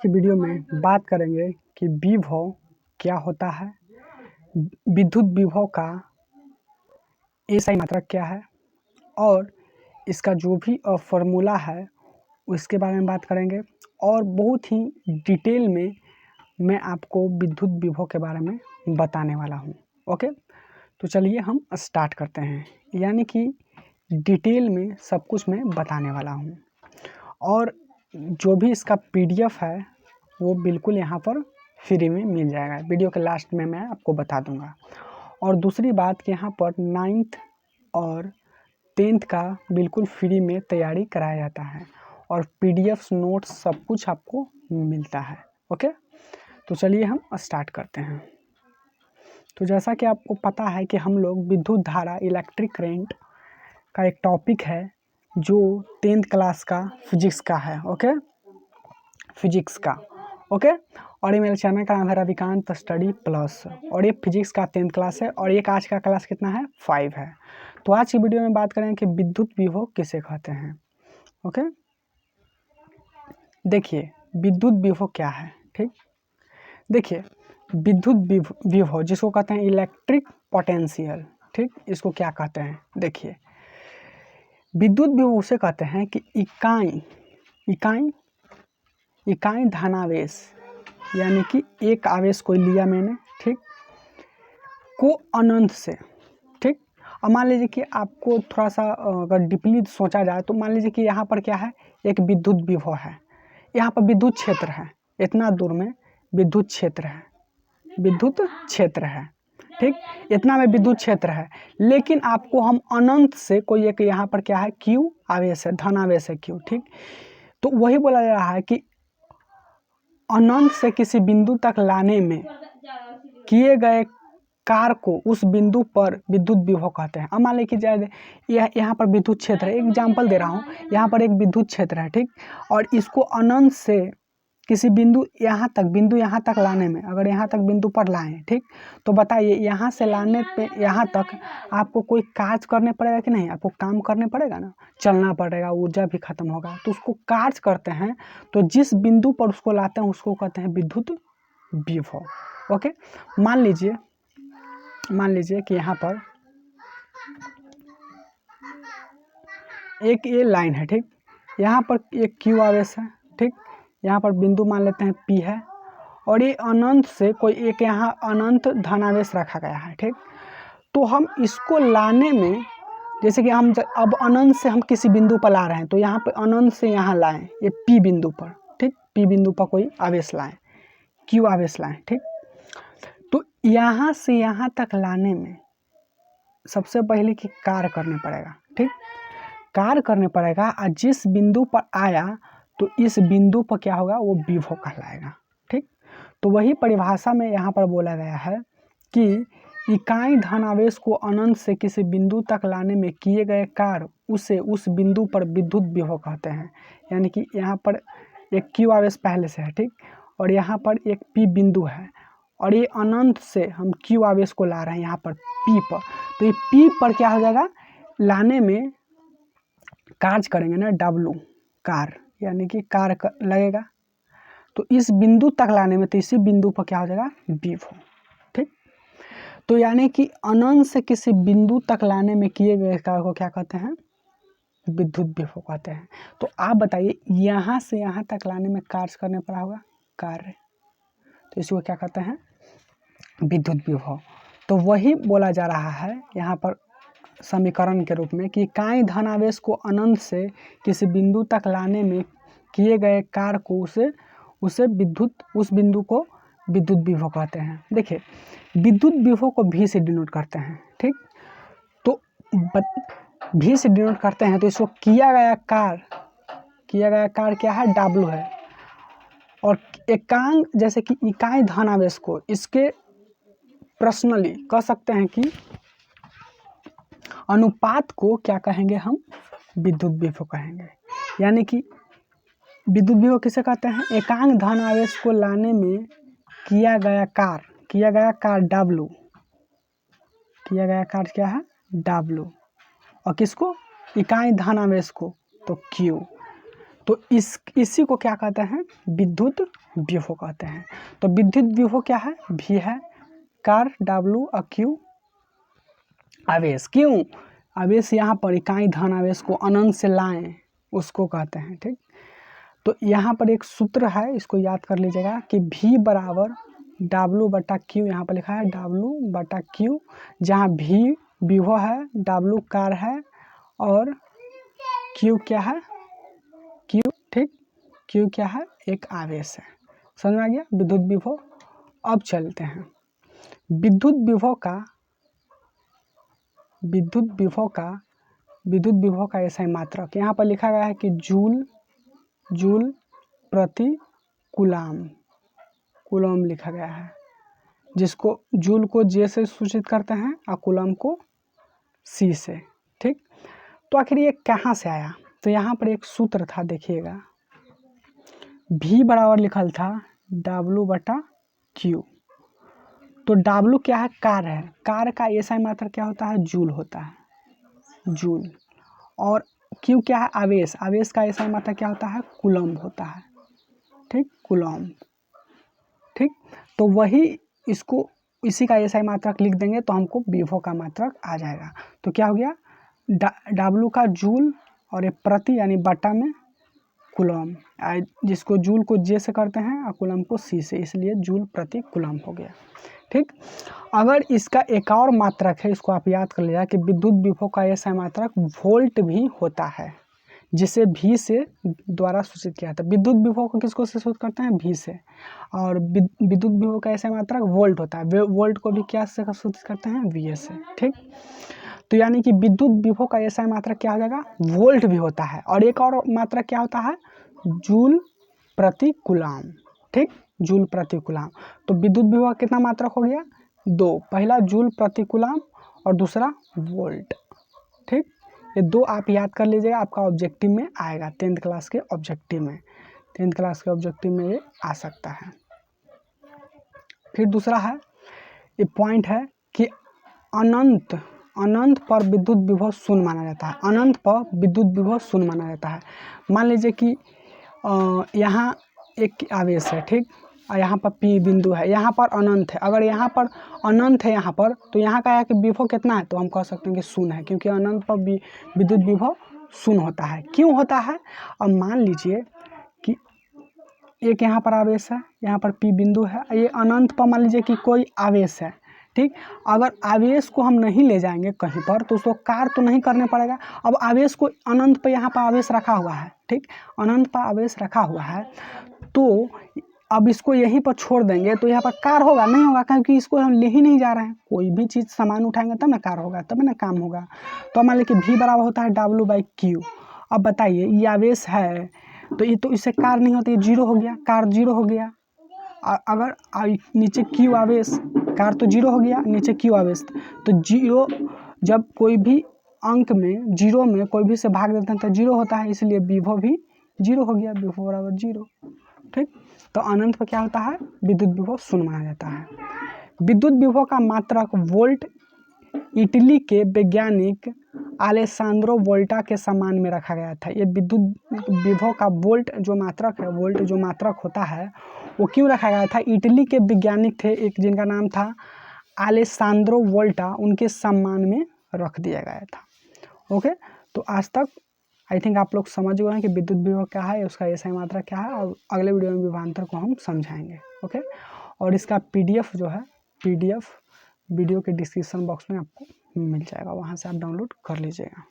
की वीडियो में बात करेंगे कि विभव क्या होता है, विद्युत विभव का एसआई मात्रक क्या है और इसका जो भी फॉर्मूला है उसके बारे में बात करेंगे। और बहुत ही डिटेल में मैं आपको विद्युत विभव के बारे में बताने वाला हूँ। ओके, तो चलिए हम स्टार्ट करते हैं, यानी कि डिटेल में सब कुछ मैं बताने वाला हूँ। और जो भी इसका पीडीएफ है वो बिल्कुल यहाँ पर फ्री में मिल जाएगा, वीडियो के लास्ट में मैं आपको बता दूंगा। और दूसरी बात कि यहाँ पर 9th और 10th का बिल्कुल फ्री में तैयारी कराया जाता है और पीडीएफ नोट्स सब कुछ आपको मिलता है। ओके, तो चलिए हम स्टार्ट करते हैं। तो जैसा कि आपको पता है कि हम लोग विद्युत धारा इलेक्ट्रिक करंट का एक टॉपिक है जो 10th क्लास का फिजिक्स का है। ओके, फिजिक्स का। ओके, और ये मेरे चैनल का नाम है रविकांत स्टडी प्लस, और ये फिजिक्स का 10th क्लास है और ये आज का क्लास कितना है, 5 है। तो आज की वीडियो में बात करेंगे कि विद्युत विभव किसे कहते हैं। ओके, देखिए विद्युत विभव क्या है। ठीक, देखिए विद्युत विभव जिसको कहते हैं इलेक्ट्रिक पोटेंशियल, ठीक, इसको क्या कहते हैं। देखिए विद्युत विभव उसे कहते हैं कि इकाई धनावेश, यानी कि एक आवेश कोई लिया मैंने, ठीक, को अनंत से, ठीक। अब मान लीजिए कि आपको थोड़ा सा अगर डीपली सोचा जाए तो मान लीजिए कि यहाँ पर क्या है, एक विद्युत विभव है, यहाँ पर विद्युत क्षेत्र है, इतना दूर में विद्युत क्षेत्र है, ठीक, इतना में विद्युत क्षेत्र है। लेकिन आपको हम अनंत से कोई एक यहाँ पर क्या है, क्यू आवेश है, धनावेश है क्यू, ठीक। तो वही बोला जा रहा है कि अनंत से किसी बिंदु तक लाने में किए गए कार्य को उस बिंदु पर विद्युत विभव कहते हैं। अब मान लीजिए कि यहाँ पर विद्युत क्षेत्र है, एग्जाम्पल दे रहा हूँ, यहाँ पर एक विद्युत क्षेत्र है, ठीक, और इसको अनंत से किसी बिंदु यहाँ तक लाने में, अगर यहाँ तक बिंदु पर लाएं, ठीक, तो बताइए यहाँ से लाने पे यहाँ तक आपको कोई कार्य करने पड़ेगा कि नहीं, आपको काम करने पड़ेगा ना, चलना पड़ेगा, ऊर्जा भी खत्म होगा, तो उसको कार्य करते हैं। तो जिस बिंदु पर उसको लाते हैं उसको कहते हैं विद्युत विभव। ओके, मान लीजिए कि यहाँ पर एक ये लाइन है, ठीक, यहाँ पर एक क्यू आवेश है, ठीक, यहाँ पर बिंदु मान लेते हैं पी है, और ये अनंत से कोई एक यहाँ अनंत धनावेश रखा गया है, ठीक। तो हम इसको लाने में, जैसे कि हम अब अनंत से हम किसी बिंदु पर ला रहे हैं, तो यहाँ पर अनंत से यहाँ लाएं, ये पी बिंदु पर, ठीक, पी बिंदु पर कोई आवेश लाएं, क्यू आवेश लाएं, ठीक। तो यहाँ से यहाँ तक लाने में सबसे पहले कि कार्य करने पड़ेगा, ठीक, कार्य करने पड़ेगा, और जिस बिंदु पर आया तो इस बिंदु पर क्या होगा, वो विभव कहलाएगा, ठीक। तो वही परिभाषा में यहाँ पर बोला गया है कि इकाई धनावेश को अनंत से किसी बिंदु तक लाने में किए गए कार्य उसे उस बिंदु पर विद्युत विभव कहते हैं। यानी कि यहाँ पर एक क्यू आवेश पहले से है, ठीक, और यहाँ पर एक पी बिंदु है, और ये अनंत से हम क्यू आवेश को ला रहे हैं यहाँ पर पी पर, तो ये पी पर क्या हो जाएगा, लाने में कार्य करेंगे ना, डब्लू कार्य, यानी कि कार्य लगेगा। तो इस बिंदु तक लाने में, तो इसी बिंदु पर क्या हो जाएगा, विभव, ठीक। तो यानी कि अनंत से किसी बिंदु तक लाने में किए गए कार्य को क्या कहते हैं, विद्युत विभव कहते हैं। तो आप बताइए यहाँ से यहाँ तक लाने में कार्य करने पड़ा होगा, कार्य, तो इसको क्या कहते हैं, विद्युत विभव। तो वही बोला जा रहा है यहाँ पर समीकरण के रूप में कि इकाई धनावेश को अनंत से किसी बिंदु तक लाने में किए गए कार्य को उस बिंदु को विद्युत विभव कहते हैं। देखिए विद्युत विभव को भी से डिनोट करते हैं, ठीक, तो भी से डिनोट करते हैं, तो इसको किया गया कार्य क्या है, डब्लू है। और एकांक, जैसे कि इकाई धनावेश को, इसके पर्सनली कह सकते हैं कि अनुपात को क्या कहेंगे हम, विद्युत विभव कहेंगे। यानी कि विद्युत विभव किसे कहते हैं, एकांक धनावेश को लाने में किया गया कार्य डब्लू, किया गया कार्य क्या है, डब्लू, और किसको, इकाई धनावेश को, तो क्यू। तो इसी को क्या कहते हैं, विद्युत विभव कहते हैं। तो विद्युत विभव क्या है, V है, कार W और Q आवेश। क्यों, आवेश यहाँ पर इकाई धन आवेश को अनंत से लाएं उसको कहते हैं। ठीक, तो यहाँ पर एक सूत्र है, इसको याद कर लीजिएगा कि V बराबर W/Q, यहाँ पर लिखा है W/Q, जहाँ V विभव है, W कार है और Q क्या है, Q, ठीक, Q क्या है, एक आवेश है। समझ में आ गया विद्युत विभव। अब चलते हैं विद्युत विभव का ऐसा मात्रक। यहाँ पर लिखा गया है कि जूल प्रति कूलम लिखा गया है, जिसको जूल को J से सूचित करते हैं और कूलम को C से। ठीक, तो आखिर ये कहाँ से आया, तो यहाँ पर एक सूत्र था, देखिएगा, V बराबर लिखल था W/Q। तो W क्या है, कार है, कार का ऐसा मात्रक क्या होता है, जूल होता है, जूल। और Q क्या है, आवेश, आवेश का ऐसा मात्रक क्या होता है, कूलम होता है। ठीक, कूलम। ठीक, तो वही इसको इसी का ऐसा मात्रक लिख देंगे तो हमको विभव का मात्रक आ जाएगा। तो क्या हो गया, W का जूल और एक प्रति यानी बटा में कूलम, जिसको जूल को J से करते हैं और कूलम को C से, इसलिए जूल प्रति कूलम हो गया। ठीक, अगर इसका एक और मात्रक है, इसको आप याद कर लीजिए कि विद्युत विभव का ऐसा मात्रक वोल्ट भी होता है, जिसे V से द्वारा सूचित किया था। विद्युत विभव को किसको से सूचित करते हैं, V से, और विद्युत विभव का ऐसा मात्रक वोल्ट होता है, वोल्ट को भी क्या से सूचित करते हैं, VA से। ठीक, तो यानी कि विद्युत विभव का ऐसा मात्रक क्या हो जाएगा, वोल्ट भी होता है, और एक और मात्रक क्या होता है, जूल प्रति कूलम। ठीक, जूल प्रति कूलम। तो विद्युत विभव कितना मात्रक हो गया, 2, पहला जूल प्रति कूलम और दूसरा वोल्ट। ठीक, ये 2 आप याद कर लीजिएगा, आपका ऑब्जेक्टिव में आएगा, 10th क्लास के ऑब्जेक्टिव में, 10th क्लास के ऑब्जेक्टिव में ये आ सकता है। फिर दूसरा है, ये पॉइंट है कि अनंत पर विद्युत विभव शून्य माना जाता है, अनंत पर विद्युत विभव शून्य माना जाता है। मान लीजिए कि यहाँ एक आवेश है, ठीक, और यहाँ पर P बिंदु है, यहाँ पर अनंत है। अगर यहाँ पर अनंत है यहाँ पर, तो यहाँ का है कि विभव कितना है, तो हम कह सकते हैं कि शून्य है, क्योंकि अनंत पर विद्युत विभव शून्य होता है। क्यों होता है, अब मान लीजिए कि एक यहाँ पर आवेश है, यहाँ पर P बिंदु है, ये अनंत पर मान लीजिए कि कोई आवेश है। ठीक, अगर आवेश को हम नहीं ले जाएंगे कहीं पर तो उसको कार्य तो नहीं करने पड़ेगा। अब आवेश को अनंत पर यहाँ पर आवेश रखा हुआ है, ठीक, अनंत पर आवेश रखा हुआ है, तो अब इसको यहीं पर छोड़ देंगे तो यहाँ पर कार्य होगा, नहीं होगा, क्योंकि इसको हम ले ही नहीं जा रहे हैं। कोई भी चीज़ सामान उठाएंगे तब ना कार्य होगा, तब ना काम होगा। तो मान लीजिए कि V बराबर होता है W/Q। अब बताइए, ये आवेश है तो ये तो इससे कार्य नहीं होता, ये 0 हो गया, कार्य 0 हो गया। अगर नीचे Q आवेश, कार्य तो 0 हो गया, नीचे Q आवेश, तो 0 जब कोई भी अंक में 0 में कोई भी से भाग देते हैं तो 0 होता है, इसलिए विभव भी 0 हो गया, विभव बराबर 0। ठीक, तो अनंत पर क्या होता है, विद्युत विभव शून्य माना जाता है। विद्युत विभव का मात्रक वोल्ट इटली के वैज्ञानिक अलेसांद्रो वोल्टा के सम्मान में रखा गया था। ये विद्युत विभव का वोल्ट जो मात्रक होता है वो क्यों रखा गया था, इटली के वैज्ञानिक थे एक, जिनका नाम था अलेसांद्रो वोल्टा, उनके सम्मान में रख दिया गया था। ओके, तो आज तक आई थिंक आप लोग समझ गए हैं कि विद्युत विभव क्या है, उसका ऐसा मात्रक क्या है, और अगले वीडियो में विभवांतर को हम समझाएंगे। ओके, और इसका PDF जो है, PDF वीडियो के डिस्क्रिप्शन बॉक्स में आपको मिल जाएगा, वहाँ से आप डाउनलोड कर लीजिएगा।